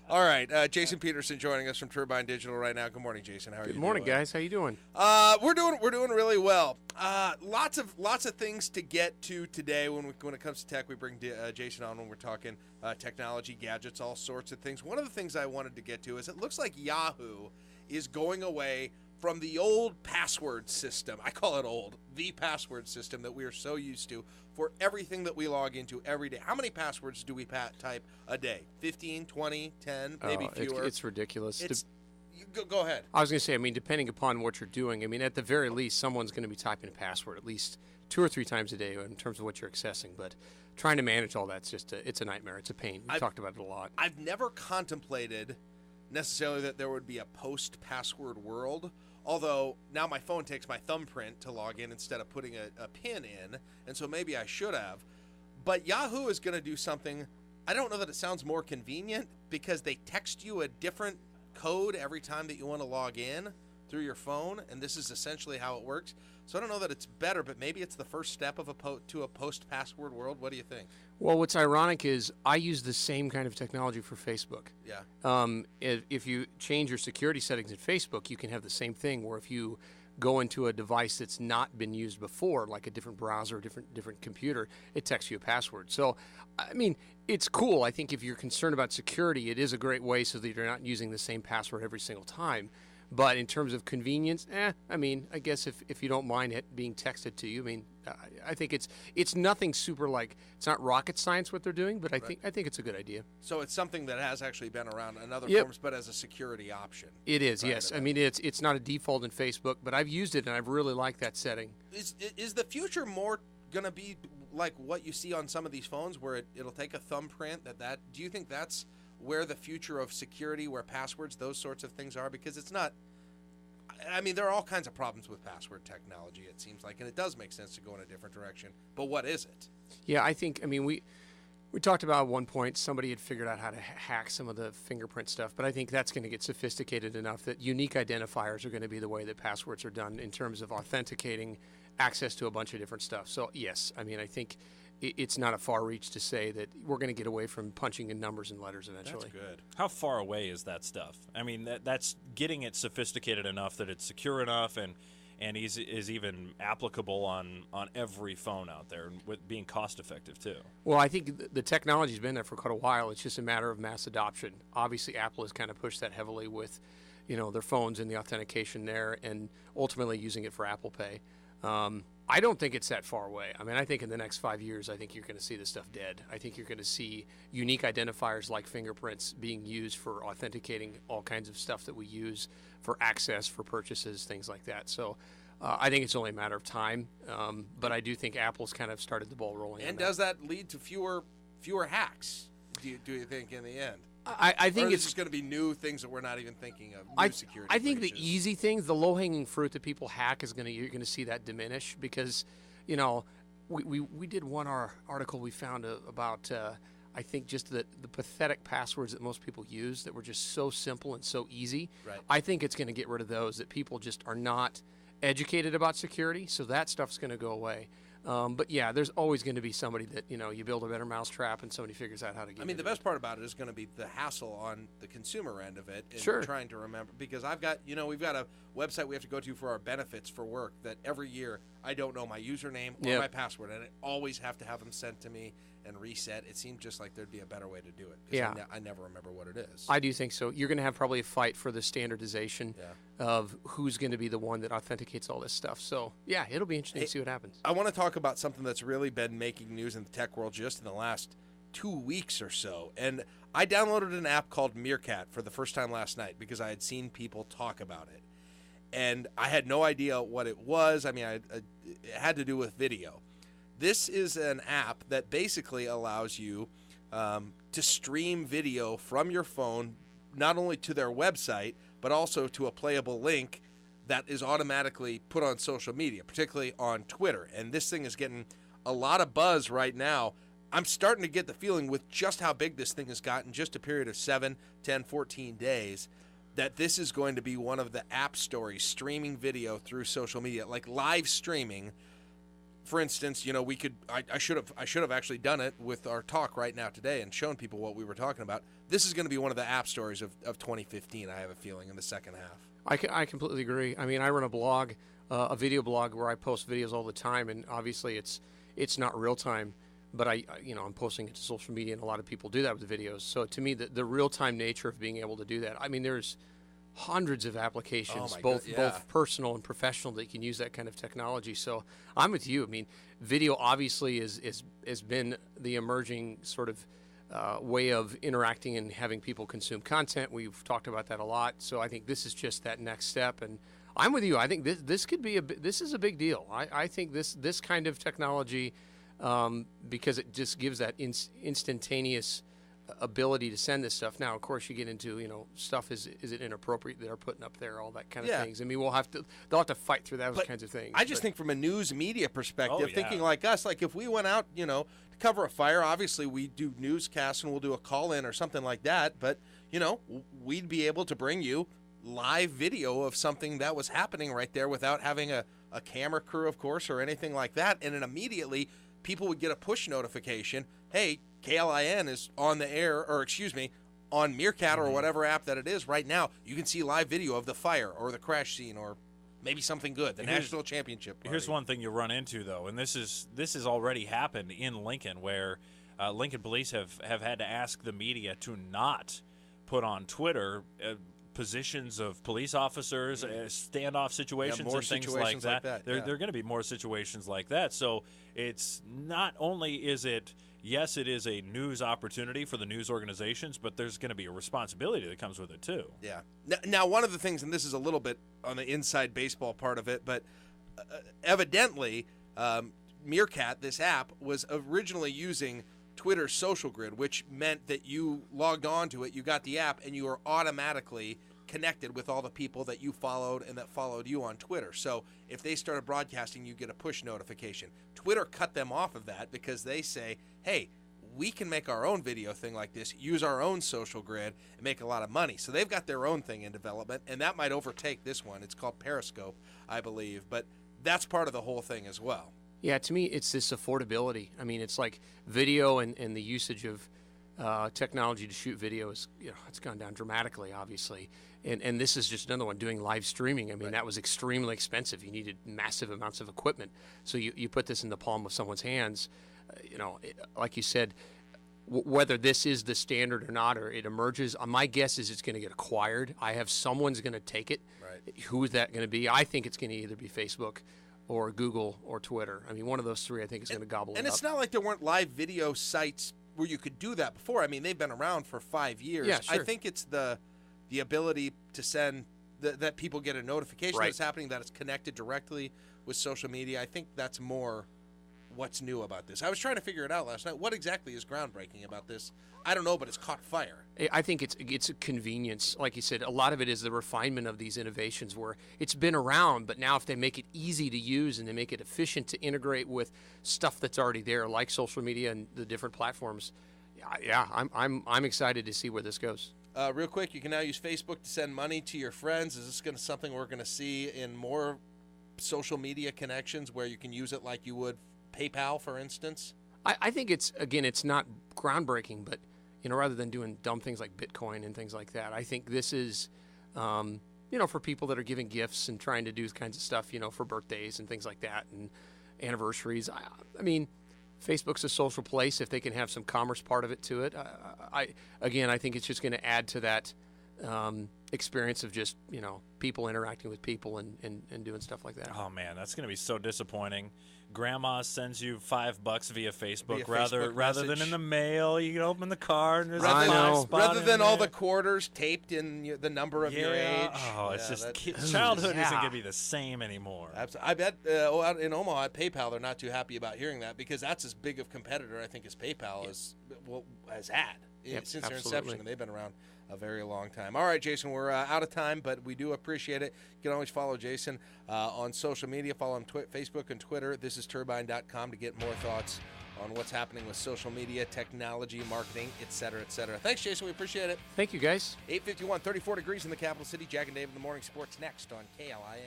All right, Jason Peterson joining us from Turbine Digital right now. Good morning, Jason. How are you doing? Good morning, guys. How you doing? We're doing really well. Lots of things to get to today. When it comes to tech, we bring Jason on when we're talking technology, gadgets, all sorts of things. One of the things I wanted to get to is it looks like Yahoo is going away from the old password system. I call it old, the password system that we are so used to for everything that we log into every day. How many passwords do we type a day? 15, 20, 10, maybe fewer? It's ridiculous. Go ahead. I was going to say, depending upon what you're doing, at the very least, someone's going to be typing a password at least 2 or 3 times a day in terms of what you're accessing. But trying to manage all that's it's a nightmare. It's a pain. We've talked about it a lot. I've never contemplated necessarily that there would be a post-password world. Although now my phone takes my thumbprint to log in instead of putting a PIN in, and so maybe I should have. But Yahoo is going to do something. I don't know that it sounds more convenient because they text you a different code every time that you want to log in through your phone, and this is essentially how it works. So I don't know that it's better, but maybe it's the first step of to a post-password world. What do you think? Well, what's ironic is I use the same kind of technology for Facebook. Yeah. If you change your security settings in Facebook, you can have the same thing where if you go into a device that's not been used before, like a different browser, different computer, it texts you a password. So, it's cool. I think if you're concerned about security, it is a great way so that you're not using the same password every single time. But in terms of convenience, I guess if you don't mind it being texted to you, I think it's nothing super it's not rocket science what they're doing, but I think it's a good idea. So it's something that has actually been around in other forms, but as a security option. It is, yes. It's not a default in Facebook, but I've used it and I've really liked that setting. Is the future more going to be like what you see on some of these phones, where it'll take a thumbprint? Do you think that's where the future of security, where passwords, those sorts of things are? Because it's not, there are all kinds of problems with password technology, it seems like, and it does make sense to go in a different direction. But what is it? Yeah, I think, we talked about at one point somebody had figured out how to hack some of the fingerprint stuff, but I think that's going to get sophisticated enough that unique identifiers are going to be the way that passwords are done in terms of authenticating access to a bunch of different stuff. So, yes, I think it's not a far reach to say that we're going to get away from punching in numbers and letters eventually. That's good. How far away is that stuff? That's getting it sophisticated enough that it's secure enough and is even applicable on every phone out there, with being cost effective too. Well, I think the technology's been there for quite a while. It's just a matter of mass adoption. Obviously, Apple has kind of pushed that heavily with, their phones and the authentication there, and ultimately using it for Apple Pay. I don't think it's that far away. I think in the next 5 years, I think you're going to see this stuff dead. I think you're going to see unique identifiers like fingerprints being used for authenticating all kinds of stuff that we use for access, for purchases, things like that. So I think it's only a matter of time. But I do think Apple's kind of started the ball rolling. And does that lead to fewer hacks, do you think, in the end? I think it's just going to be new things that we're not even thinking of. New security. I think breaches. the easy things, the low-hanging fruit that people hack you're going to see that diminish because, we did one article we found about I think just the pathetic passwords that most people use that were just so simple and so easy. Right. I think it's going to get rid of those, that people just are not educated about security, so that stuff's going to go away. But yeah, there's always going to be somebody that, you build a better mousetrap and somebody figures out how to get the best part about it is going to be the hassle on the consumer end of it and Sure. trying to remember, because we've got a website we have to go to for our benefits for work that every year I don't know my username or my password, and I always have to have them sent to me and reset. It seemed just like there'd be a better way to do it. Yeah. I never remember what it is. I do think so. You're going to have probably a fight for the standardization of who's going to be the one that authenticates all this stuff. So, yeah, it'll be interesting to see what happens. I want to talk about something that's really been making news in the tech world just in the last 2 weeks or so. And I downloaded an app called Meerkat for the first time last night because I had seen people talk about it. And I had no idea what it was. It had to do with video. This is an app that basically allows you to stream video from your phone, not only to their website, but also to a playable link that is automatically put on social media, particularly on Twitter. And this thing is getting a lot of buzz right now. I'm starting to get the feeling with just how big this thing has gotten, just a period of 7, 10, 14 days, that this is going to be one of the app stories, streaming video through social media, like live streaming. For instance, I should have actually done it with our talk right now today and shown people what we were talking about. this is going to be one of the app stories of 2015, I have a feeling, in the second half. I completely agree. I mean, I run a blog, a video blog where I post videos all the time, and obviously it's not real time, but I'm posting it to social media, and a lot of people do that with videos. So to me, the real time nature of being able to do that, I mean, there's hundreds of applications, both personal and professional, that can use that kind of technology. So I'm with you. I mean, video obviously has been the emerging sort of way of interacting and having people consume content. We've talked about that a lot. So I think this is just that next step. And I'm with you. I think this could be this is a big deal. I think this kind of technology, because it just gives that instantaneous ability to send this stuff. Now, of course, you get into stuff is it inappropriate that they're putting up there, all that kind of things. I mean, they'll have to fight through those kinds of things. I just think from a news media perspective, thinking like us, like if we went out, to cover a fire, obviously we do newscasts and we'll do a call in or something like that. But we'd be able to bring you live video of something that was happening right there without having a camera crew, of course, or anything like that. And then immediately people would get a push notification. Hey, KLIN is on the air, or excuse me, on Meerkat or whatever app that it is right now. You can see live video of the fire or the crash scene or maybe something good, the national championship party. Here's one thing you run into, though, and this has already happened in Lincoln, where Lincoln police have had to ask the media to not put on Twitter positions of police officers, standoff situations, and things like that. There are going to be more situations like that. So it's not only is it, yes, it is a news opportunity for the news organizations, but there's going to be a responsibility that comes with it too. Yeah. Now, one of the things, and this is a little bit on the inside baseball part of it, but evidently Meerkat, this app, was originally using Twitter's social grid, which meant that you logged on to it, you got the app, and you were automatically connected with all the people that you followed and that followed you on Twitter. So if they started broadcasting, you get a push notification. Twitter cut them off of that because they say, hey, we can make our own video thing like this, use our own social grid, and make a lot of money. So they've got their own thing in development, and that might overtake this one. It's called Periscope, I believe, but that's part of the whole thing as well. Yeah, to me, it's this affordability. I mean, it's like video and the usage of technology to shoot video is, it's gone down dramatically, obviously. And this is just another one, doing live streaming. I mean, that was extremely expensive. You needed massive amounts of equipment. So you put this in the palm of someone's hands. Like you said, whether this is the standard or not, or it emerges, my guess is it's going to get acquired. I have someone's going to take it. Right. Who is that going to be? I think it's going to either be Facebook or Google or Twitter. I mean, one of those three, I think, is going to gobble it up. And it's not like there weren't live video sites where you could do that before. I mean, they've been around for 5 years. Yeah, sure. I think it's the ability to send that people get a notification that it's happening, that it's connected directly with social media. I think that's more what's new about this. I was trying to figure it out last night. What exactly is groundbreaking about this? I don't know, but it's caught fire. I think it's a convenience. Like you said, a lot of it is the refinement of these innovations where it's been around, but now if they make it easy to use and they make it efficient to integrate with stuff that's already there, like social media and the different platforms, I'm excited to see where this goes. Real quick, you can now use Facebook to send money to your friends. Is this something we're going to see in more social media connections where you can use it like you would PayPal, for instance? I think it's not groundbreaking, but rather than doing dumb things like Bitcoin and things like that, I think this is, for people that are giving gifts and trying to do kinds of stuff, for birthdays and things like that and anniversaries. I mean, Facebook's a social place if they can have some commerce part of it to it. I think it's just going to add to that experience of just, people interacting with people and doing stuff like that. Oh, man, that's going to be so disappointing. Grandma sends you $5 via Facebook, rather than in the mail. You can open the card. And rather than all the quarters taped in the number of your age. Oh, it's just childhood isn't going to be the same anymore. Absolutely. I bet out in Omaha at PayPal, they're not too happy about hearing that because that's as big of a competitor, I think, as PayPal has had since their inception, and they've been around a very long time. All right, Jason, we're out of time, but we do appreciate it. You can always follow Jason on social media. Follow him Facebook and Twitter. This is Turbine.com to get more thoughts on what's happening with social media, technology, marketing, et cetera, et cetera. Thanks, Jason. We appreciate it. Thank you, guys. 8:51, 34 degrees in the capital city. Jack and Dave in the Morning Sports next on KLIN.